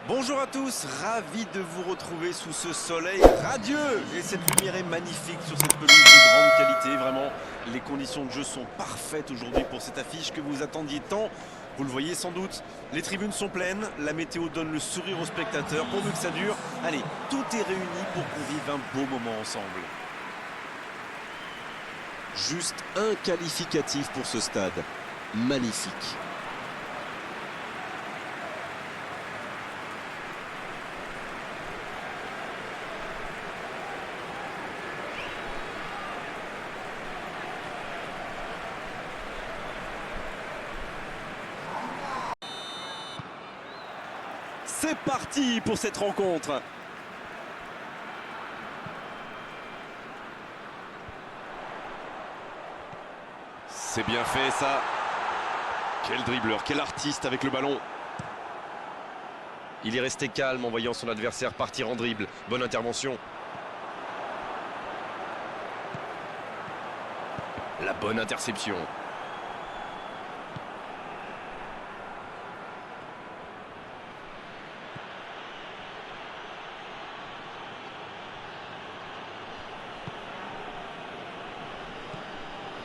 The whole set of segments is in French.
Bonjour à tous, ravi de vous retrouver sous ce soleil radieux. Et cette lumière est magnifique sur cette pelouse de grande qualité. Vraiment, les conditions de jeu sont parfaites aujourd'hui pour cette affiche que vous attendiez tant. Vous le voyez sans doute, les tribunes sont pleines, la météo donne le sourire aux spectateurs. Pourvu que ça dure, allez, tout est réuni pour qu'on vive un beau moment ensemble. Juste un qualificatif pour ce stade. Magnifique. C'est parti pour cette rencontre. C'est bien fait ça. Quel dribbleur, quel artiste avec le ballon. Il est resté calme en voyant son adversaire partir en dribble. Bonne intervention. La bonne interception.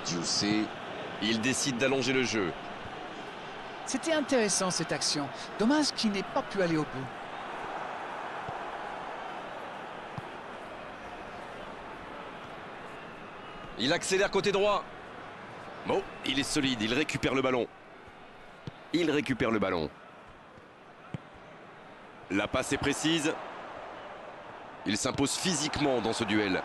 Dioussé, il décide d'allonger le jeu. C'était intéressant cette action. Dommage qu'il n'ait pas pu aller au bout. Il accélère côté droit. Bon, il est solide, il récupère le ballon. Il récupère le ballon. La passe est précise. Il s'impose physiquement dans ce duel.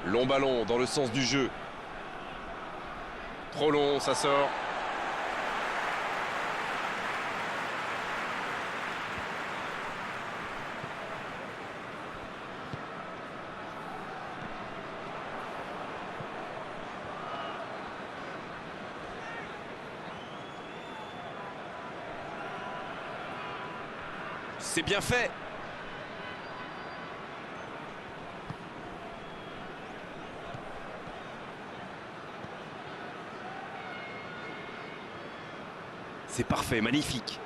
Long ballon dans le sens du jeu. Trop long, ça sort. C'est bien fait. C'est parfait, magnifique.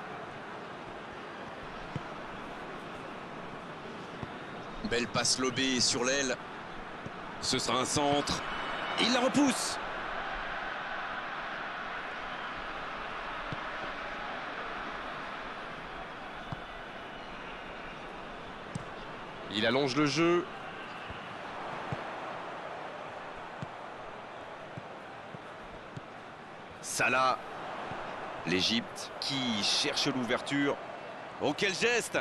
Belle passe lobée sur l'aile. Ce sera un centre. Il la repousse. Il allonge le jeu. Salah. L'Égypte qui cherche l'ouverture. Oh, quel geste!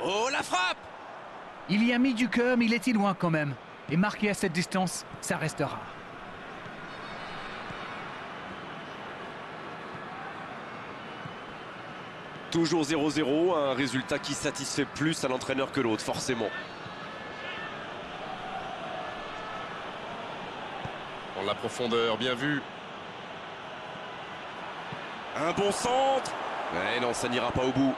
Oh, la frappe! Il y a mis du cœur, mais il était loin quand même. Et marqué à cette distance, ça restera. Toujours 0-0, un résultat qui satisfait plus à l'entraîneur que l'autre, forcément. Dans la profondeur, bien vu. Un bon centre. Mais non, ça n'ira pas au bout.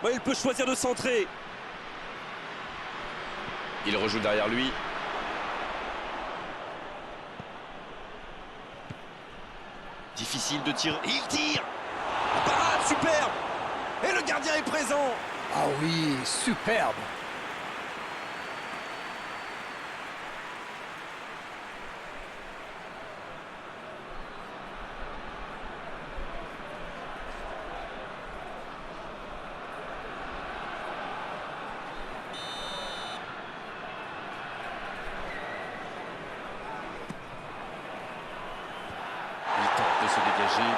Ouais, il peut choisir de centrer. Il rejoue derrière lui. Difficile de tirer. Il tire. Parade, superbe. Et le gardien est présent. Ah oui, superbe. Il tente de se dégager.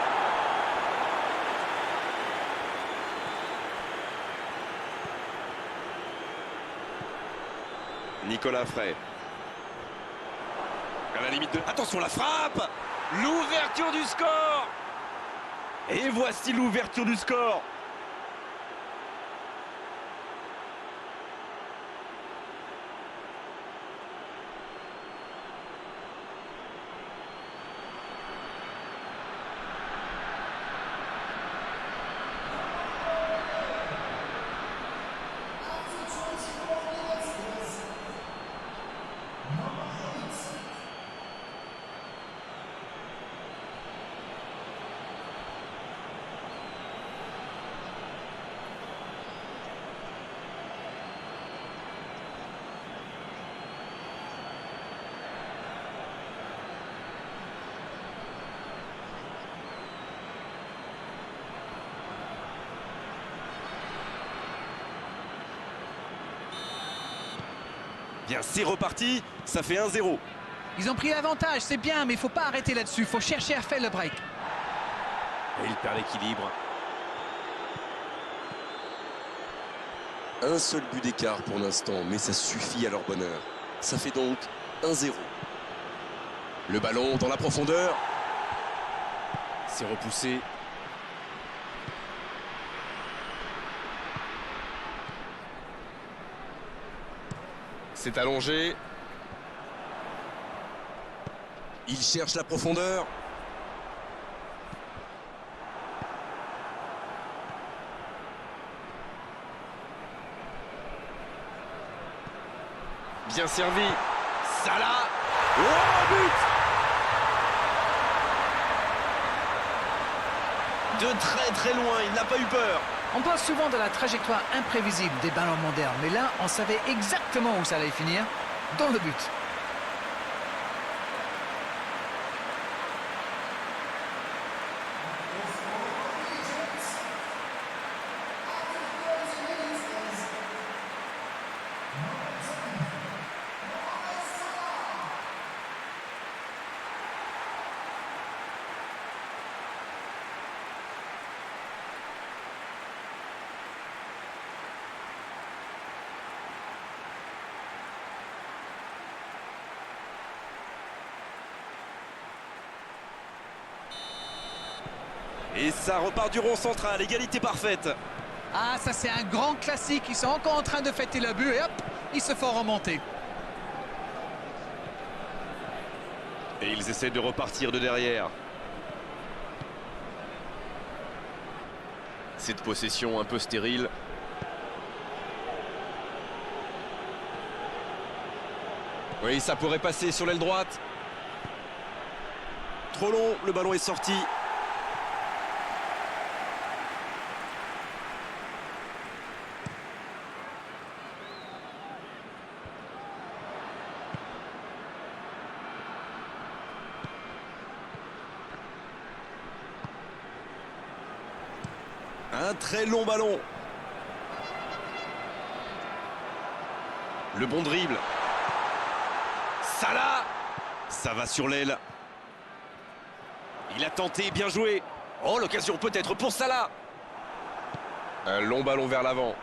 Nicolas Frey. À la limite de... Attention, la frappe! L'ouverture du score! Et voici l'ouverture du score! Bien, c'est reparti, ça fait 1-0. Ils ont pris l'avantage, c'est bien, mais il faut pas arrêter là-dessus. Il faut chercher à faire le break. Et il perd l'équilibre. Un seul but d'écart pour l'instant, mais ça suffit à leur bonheur. Ça fait donc 1-0. Le ballon dans la profondeur. C'est repoussé. C'est allongé. Il cherche la profondeur. Bien servi. Salah. Oh, but! De très loin, il n'a pas eu peur. On parle souvent de la trajectoire imprévisible des ballons modernes, mais là, on savait exactement où ça allait finir, dans le but. Et ça repart du rond central, égalité parfaite. Ah, ça c'est un grand classique. Ils sont encore en train de fêter le but et hop, ils se font remonter. Et ils essaient de repartir de derrière. Cette possession un peu stérile. Oui, ça pourrait passer sur l'aile droite. Trop long, le ballon est sorti. Un très long ballon. Le bon dribble. Salah. Ça va sur l'aile. Il a tenté, bien joué. Oh, l'occasion peut-être pour Salah. Un long ballon vers l'avant.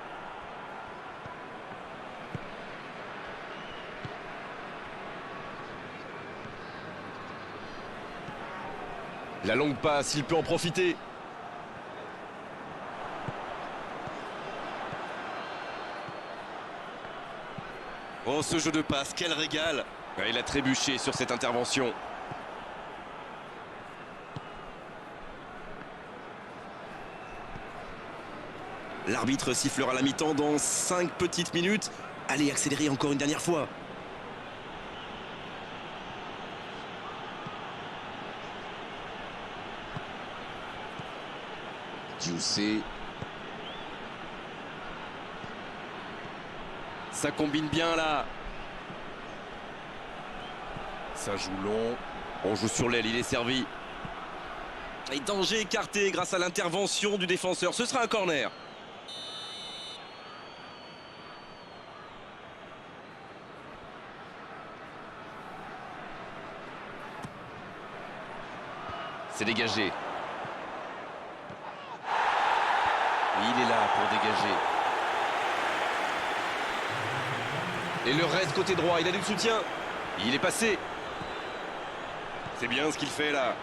La longue passe, il peut en profiter. Oh, ce jeu de passe, quel régal! Il a trébuché sur cette intervention. L'arbitre sifflera la mi-temps dans 5 petites minutes. Allez, accélérez encore une dernière fois. Diousé. Ça combine bien là. Ça joue long. On joue sur l'aile, il est servi. Et danger écarté grâce à l'intervention du défenseur. Ce sera un corner. C'est dégagé. Il est là pour dégager. Et le reste côté droit, il a du soutien. Il est passé. C'est bien ce qu'il fait là.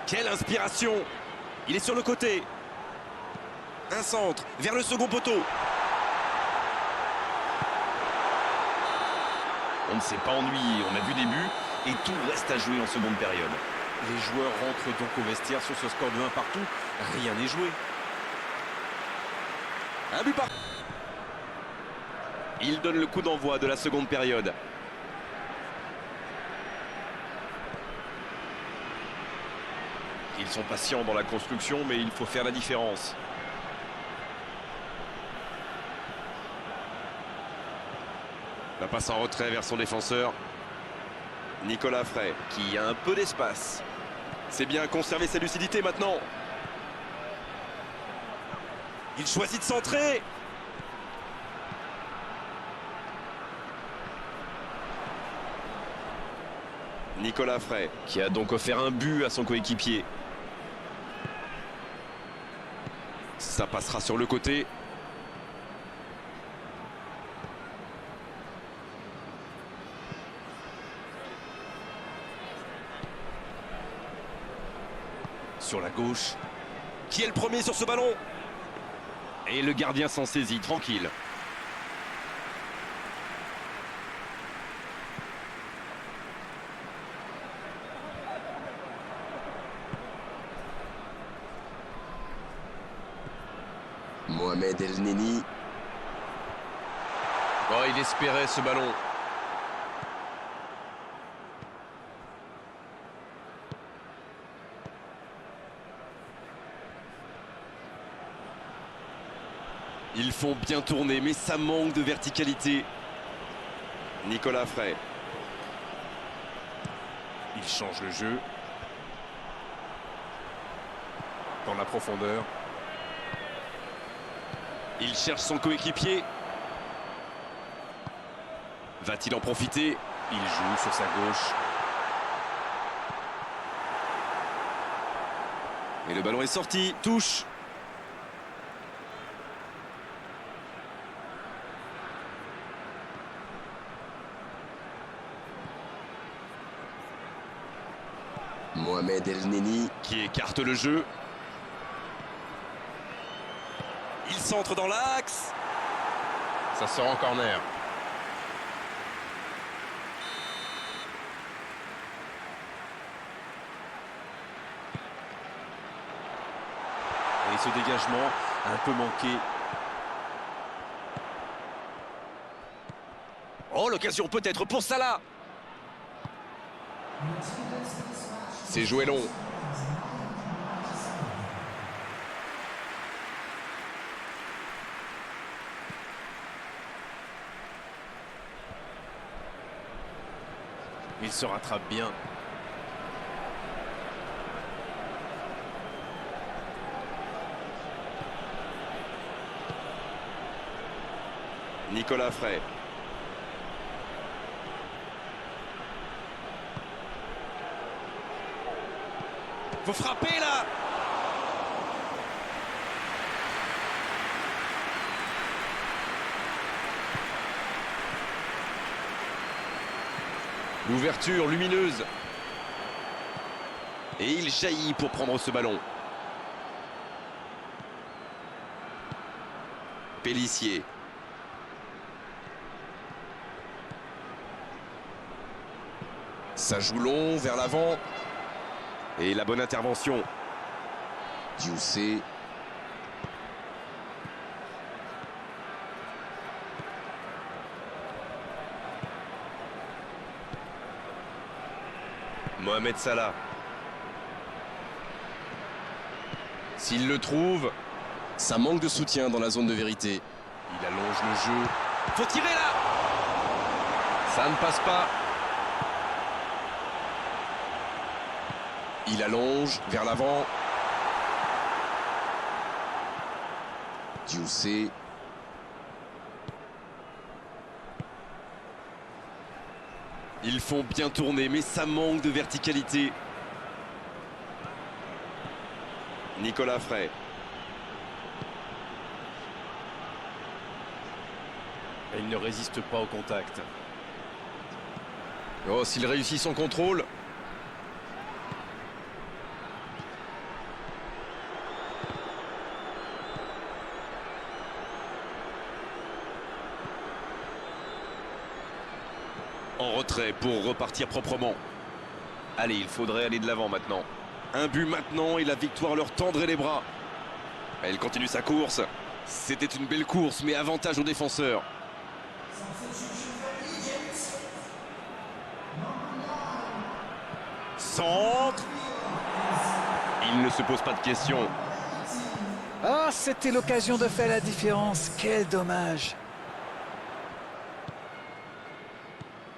Quelle inspiration. Il est sur le côté. Un centre vers le second poteau. On ne s'est pas ennuyé, on a vu des buts et tout reste à jouer en seconde période. Les joueurs rentrent donc au vestiaire sur ce score de 1 partout. Rien n'est joué. Un but par... Il donne le coup d'envoi de la seconde période. Ils sont patients dans la construction, mais il faut faire la différence. La passe en retrait vers son défenseur. Nicolas Frey, qui a un peu d'espace. C'est bien conserver sa lucidité maintenant. Il choisit de centrer. Nicolas Frey. Qui a donc offert un but à son coéquipier. Ça passera sur le côté. Sur la gauche. Qui est le premier sur ce ballon? Et le gardien s'en saisit, tranquille. Mohamed El Neni. Oh, il espérait ce ballon. Ils font bien tourner, mais ça manque de verticalité. Nicolas Frey. Il change le jeu. Dans la profondeur. Il cherche son coéquipier. Va-t-il en profiter? Il joue sur sa gauche. Et le ballon est sorti. Touche. Mohamed El Neni. Qui écarte le jeu. Il centre dans l'axe. Ça sort en corner. Et ce dégagement un peu manqué. Oh, l'occasion peut-être pour Salah. C'est joué long. Il se rattrape bien. Nicolas Frey. Faut frapper là. L'ouverture lumineuse. Et il jaillit pour prendre ce ballon. Pélissier. Ça joue long vers l'avant. Et la bonne intervention. Diousé. Mohamed Salah. S'il le trouve, ça manque de soutien dans la zone de vérité. Il allonge le jeu. Faut tirer là. Ça ne passe pas. Il allonge vers l'avant. Diousé. Ils font bien tourner, mais ça manque de verticalité. Nicolas Frey. Et il ne résiste pas au contact. Oh, s'il réussit son contrôle. En retrait pour repartir proprement. Allez, il faudrait aller de l'avant maintenant. Un but maintenant et la victoire leur tendrait les bras. Elle continue sa course. C'était une belle course, mais avantage aux défenseurs. Centre. Il ne se pose pas de questions. Ah, c'était l'occasion de faire la différence. Quel dommage.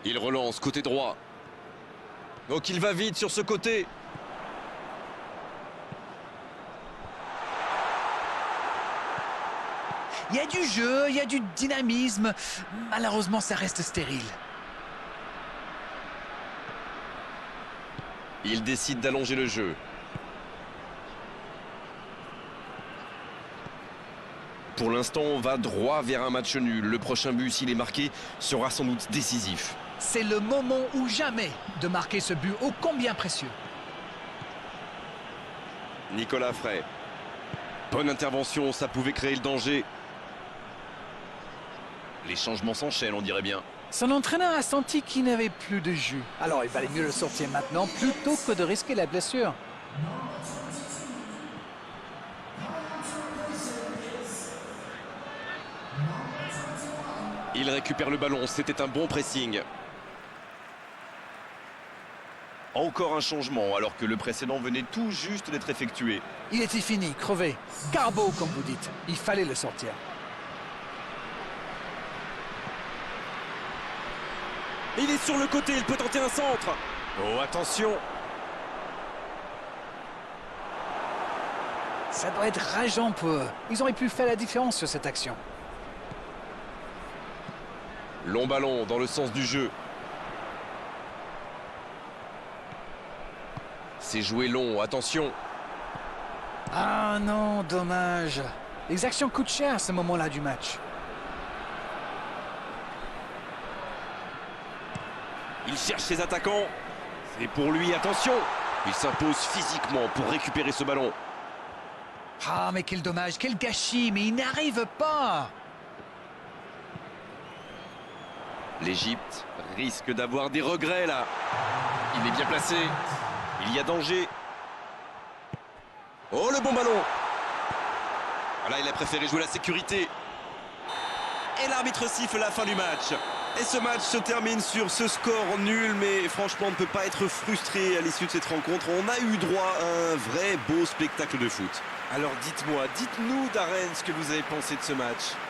Il relance côté droit. Donc il va vite sur ce côté. Il y a du jeu, il y a du dynamisme. Malheureusement, ça reste stérile. Il décide d'allonger le jeu. Pour l'instant, on va droit vers un match nul. Le prochain but, s'il est marqué, sera sans doute décisif. C'est le moment ou jamais de marquer ce but ô combien précieux. Nicolas Frey. Bonne intervention, ça pouvait créer le danger. Les changements s'enchaînent, on dirait bien. Son entraîneur a senti qu'il n'avait plus de jus. Alors il valait mieux le sortir maintenant plutôt que de risquer la blessure. Il récupère le ballon, c'était un bon pressing. Encore un changement alors que le précédent venait tout juste d'être effectué. Il était fini, crevé. Carbo, comme vous dites. Il fallait le sortir. Il est sur le côté, il peut tenter un centre. Oh, attention. Ça doit être rageant pour eux. Ils auraient pu faire la différence sur cette action. Long ballon dans le sens du jeu. C'est joué long, attention. Ah non, dommage. Les actions coûtent cher à ce moment-là du match. Il cherche ses attaquants. C'est pour lui, attention. Il s'impose physiquement pour récupérer ce ballon. Ah, mais quel dommage, quel gâchis, mais il n'arrive pas. L'Égypte risque d'avoir des regrets là. Il est bien placé. Il y a danger. Oh, le bon ballon. Voilà, il a préféré jouer la sécurité. Et l'arbitre siffle la fin du match. Et ce match se termine sur ce score nul, mais franchement, on ne peut pas être frustré à l'issue de cette rencontre. On a eu droit à un vrai beau spectacle de foot. Alors dites-moi, dites-nous Darren ce que vous avez pensé de ce match.